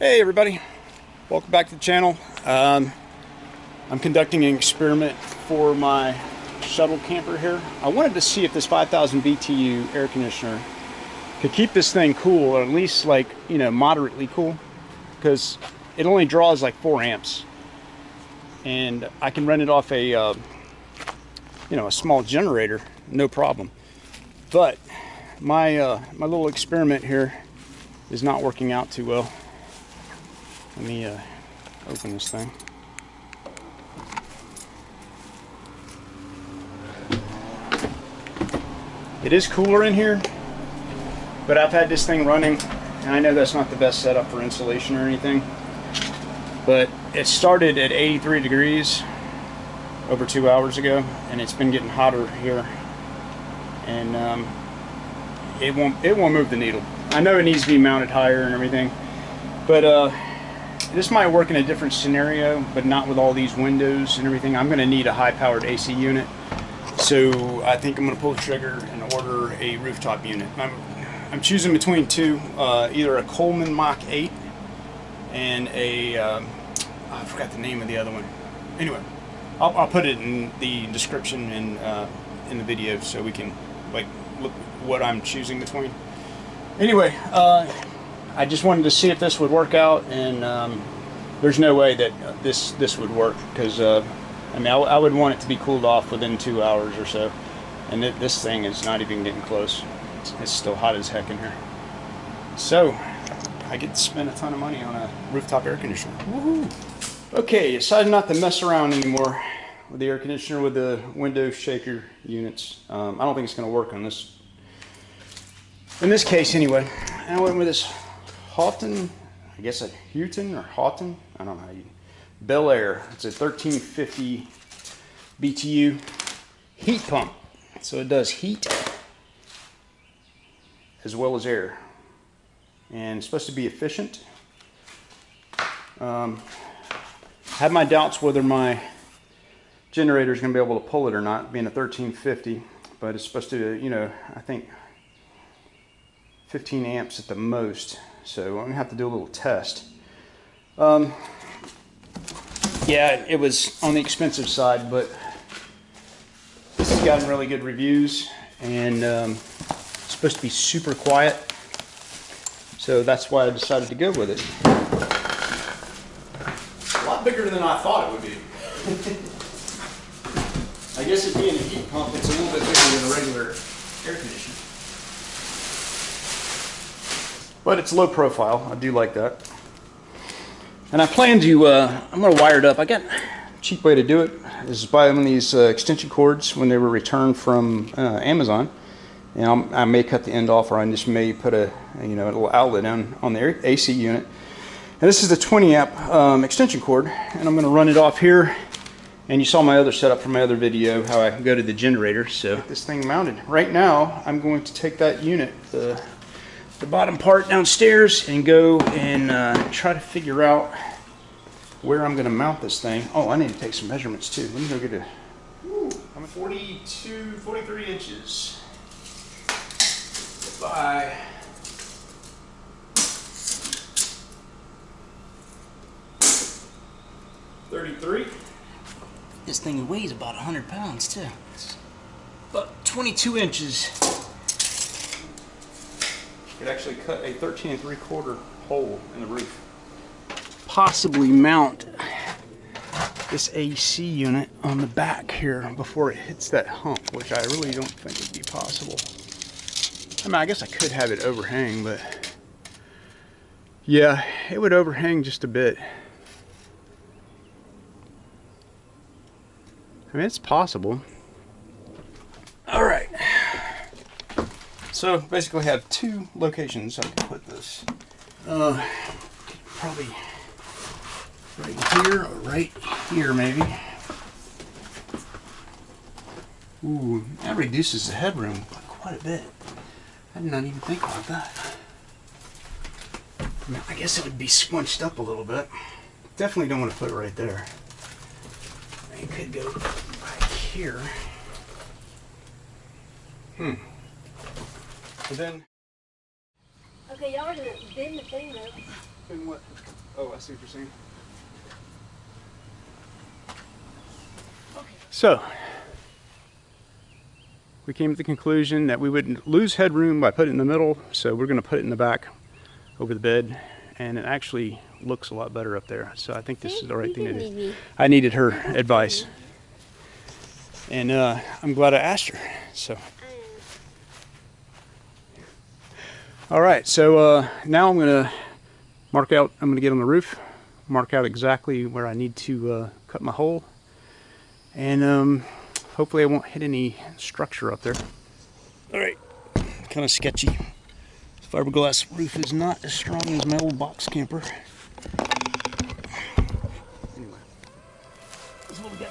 Hey everybody, welcome back to the channel. I'm conducting an experiment for my shuttle camper here. I wanted to see if this 5,000 BTU air conditioner could keep this thing cool, or at least like, you know, moderately cool, because it only draws like 4 amps. And I can run it off a, you know, a small generator, no problem. But my little experiment here is not working out too well. Let me open this thing. It is cooler in here, but I've had this thing running, and I know that's not the best setup for insulation or anything, but it started at 83 degrees over 2 hours ago, and it's been getting hotter here, and it won't move the needle. I know it needs to be mounted higher and everything, but this might work in a different scenario, but not with all these windows and everything. I'm going to need a high-powered AC unit, so I think I'm going to pull the trigger and order a rooftop unit. I'm choosing between two, either a Coleman Mach 8 and a I forgot the name of the other one. Anyway, I'll put it in the description and in the video, so we can like look what I'm choosing between. Anyway, I just wanted to see if this would work out, and there's no way that this would work, because I mean, I would want it to be cooled off within 2 hours or so, and this thing is not even getting close. It's still hot as heck in here. So I get to spend a ton of money on a rooftop air conditioner. Woohoo! Okay, decided not to mess around anymore with the air conditioner with the window shaker units. I don't think it's going to work on this. In this case, anyway, I went with this Houghton, I guess a Houghton or Houghton, I don't know how you, Bel Air. It's a 1350 BTU heat pump. So it does heat as well as air. And it's supposed to be efficient. I have my doubts whether my generator is going to be able to pull it or not, being a 1350, but it's supposed to, you know, I think 15 amps at the most. So I'm going to have to do a little test. Yeah, it was on the expensive side, but this has gotten really good reviews, and it's supposed to be super quiet. So that's why I decided to go with it. A lot bigger than I thought it would be. I guess it being a heat pump, it's a little bit bigger than a regular air conditioner. But it's low profile. I do like that. And I plan to, I'm going to wire it up. I got a cheap way to do it is buy one of these extension cords when they were returned from Amazon. And I may cut the end off, or I just may put a little outlet on the AC unit. And this is the 20 amp extension cord, and I'm going to run it off here. And you saw my other setup from my other video, how I go to the generator. So this thing mounted. Right now, I'm going to take that unit, the bottom part downstairs, and go and try to figure out where I'm going to mount this thing. Oh, I need to take some measurements too. Let me go get a. I'm at 43 inches by 33. This thing weighs about 100 pounds too. It's about 22 inches. Could actually cut a 13 3/4 hole in the roof. Possibly mount this AC unit on the back here before it hits that hump, which I really don't think would be possible. I mean, I guess I could have it overhang, but yeah, it would overhang just a bit. I mean, it's possible. All right. So basically, I have two locations I can put this. Probably right here or right here, maybe. Ooh, that reduces the headroom quite a bit. I did not even think about that. I mean, I guess it would be squunched up a little bit. Definitely don't want to put it right there. It could go right here. But then Okay, y'all are gonna bend the thing up. Been what? Oh, I see what you're saying. So, we came to the conclusion that we would lose headroom by putting it in the middle, so we're going to put it in the back over the bed, and it actually looks a lot better up there. So I think this is the right thing to do. I needed her advice, and I'm glad I asked her. So, all right. So now I'm going to mark out. I'm going to get on the roof, mark out exactly where I need to cut my hole, and hopefully I won't hit any structure up there. All right, kind of sketchy. Fiberglass roof is not as strong as my old box camper. Anyway, this is what we got.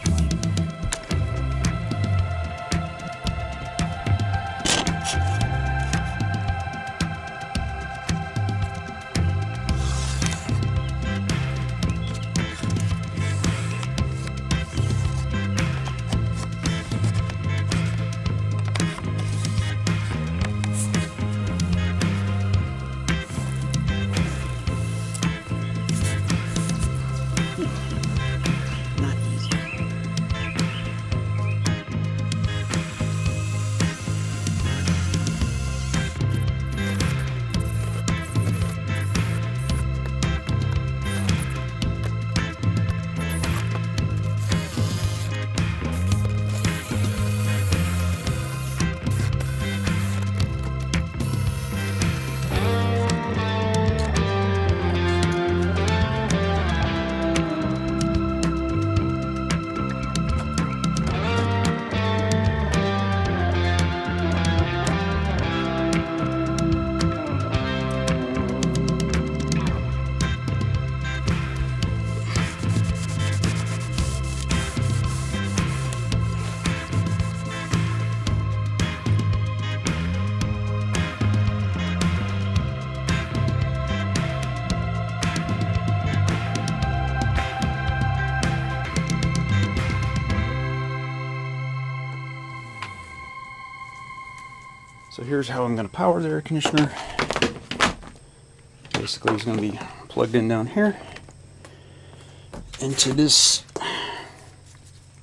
So here's how I'm going to power the air conditioner. Basically, it's going to be plugged in down here into this.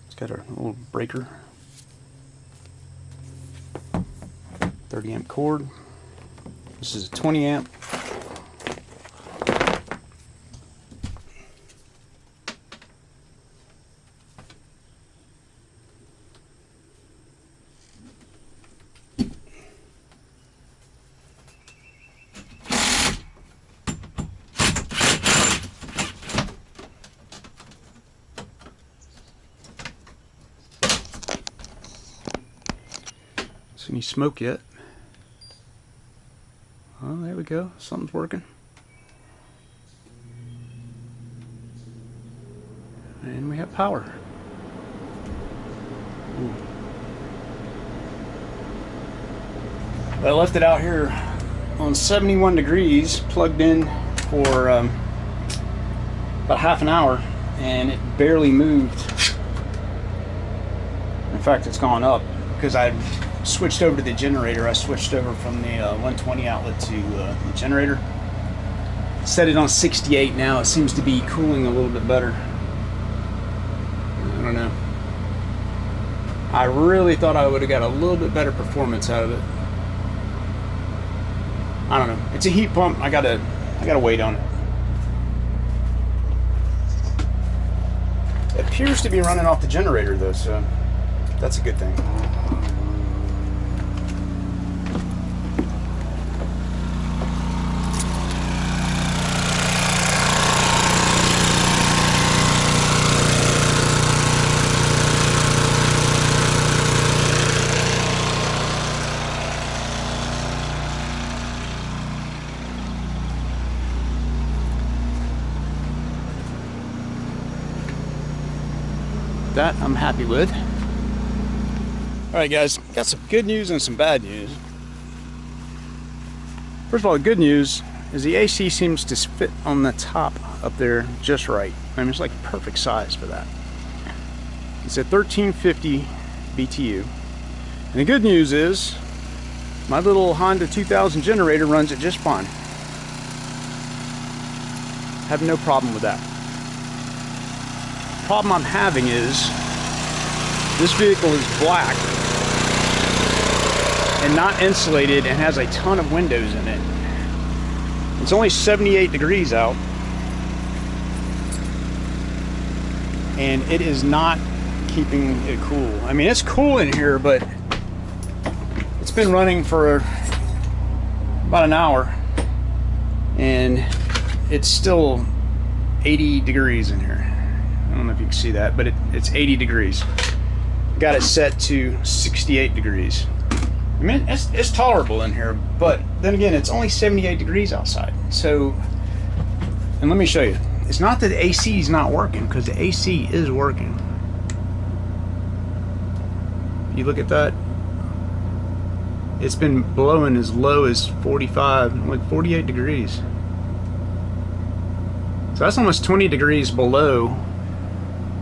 It's got a little breaker, 30 amp cord. This is a 20 amp. Any smoke yet? Oh, there we go. Something's working. And we have power. Ooh. I left it out here on 71 degrees, plugged in for about half an hour, and it barely moved. In fact, it's gone up because I switched over to the generator. I switched over from the 120 outlet to the generator. Set it on 68 now. It seems to be cooling a little bit better. I don't know. I really thought I would have got a little bit better performance out of it. I don't know. It's a heat pump. I gotta wait on it. It appears to be running off the generator though, so that's a good thing. That I'm happy with. Alright guys, got some good news and some bad news. First of all, the good news is the AC seems to fit on the top up there just right. I mean, it's like perfect size for that. It's at 1350 BTU. And the good news is my little Honda 2000 generator runs it just fine. Have no problem with that. Problem I'm having is this vehicle is black and not insulated and has a ton of windows in it. It's only 78 degrees out, and it is not keeping it cool. I mean, it's cool in here, but it's been running for about an hour, and it's still 80 degrees in here. I don't know if you can see that, but it's 80 degrees. Got it set to 68 degrees. I mean, it's tolerable in here, but then again, it's only 78 degrees outside. So, and let me show you. It's not that the AC is not working, because the AC is working. You look at that. It's been blowing as low as 45, like 48 degrees. So that's almost 20 degrees below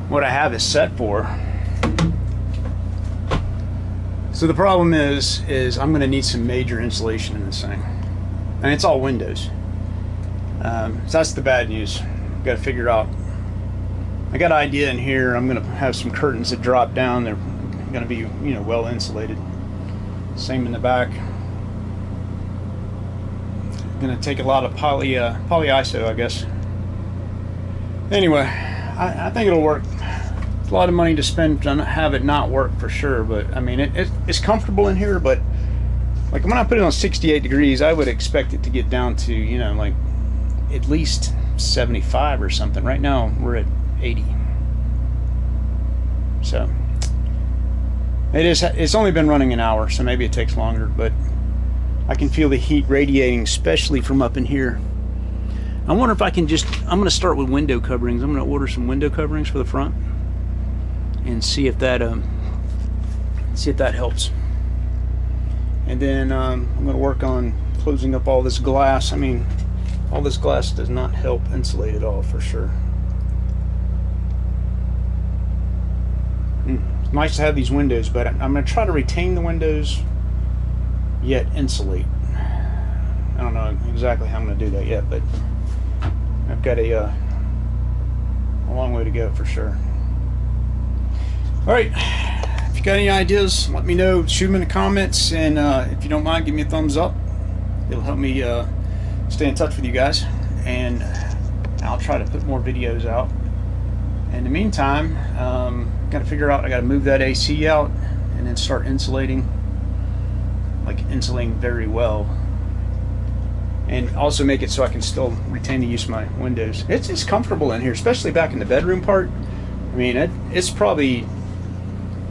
what I have it set for. So the problem is I'm going to need some major insulation in this thing, and it's all windows. So that's the bad news. Got to figure out. I got an idea in here. I'm going to have some curtains that drop down. They're going to be, you know, well insulated. Same in the back. Going to take a lot of polyiso, I guess. Anyway, I think it'll work. It's a lot of money to spend to have it not work for sure, but I mean it's comfortable in here. But like when I put it on 68 degrees, I would expect it to get down to, you know, like at least 75 or something. Right now we're at 80. So it's only been running an hour, so maybe it takes longer, but I can feel the heat radiating, especially from up in here. I wonder if I can I'm going to start with window coverings. I'm going to order some window coverings for the front and see if that helps. And then I'm going to work on closing up all this glass. I mean, all this glass does not help insulate at all, for sure. It's nice to have these windows, but I'm going to try to retain the windows yet insulate. I don't know exactly how I'm going to do that yet, but I've got a long way to go for sure. Alright, if you got any ideas, let me know. Shoot them in the comments, and if you don't mind, give me a thumbs up. It'll help me stay in touch with you guys, and I'll try to put more videos out. In the meantime, got to figure out, I got to move that AC out and then start insulating, like insulating very well, and also make it so I can still retain the use of my windows. It's comfortable in here, especially back in the bedroom part. I mean, it's probably,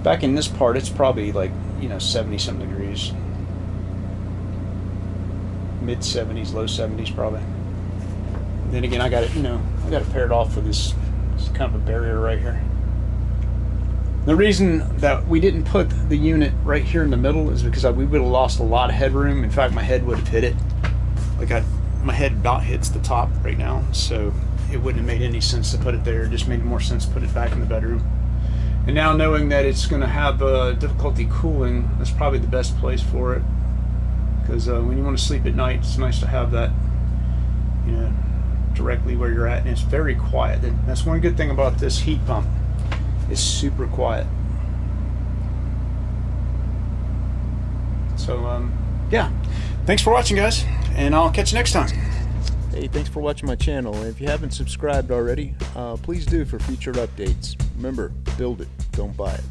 back in this part, it's probably like, you know, 70-something degrees. Mid 70s, low 70s probably. Then again, I got it, you know, I got to pair it off with this kind of a barrier right here. The reason that we didn't put the unit right here in the middle is because we would have lost a lot of headroom. In fact, my head would have hit it. Like my head about hits the top right now, so it wouldn't have made any sense to put it there. It just made more sense to put it back in the bedroom. And now knowing that it's going to have difficulty cooling, that's probably the best place for it. Because when you want to sleep at night, it's nice to have that, you know, directly where you're at, and it's very quiet. That's one good thing about this heat pump. It's super quiet. So yeah, thanks for watching, guys, and I'll catch you next time. Hey, thanks for watching my channel, and if you haven't subscribed already, please do for future updates. Remember, build it, don't buy it.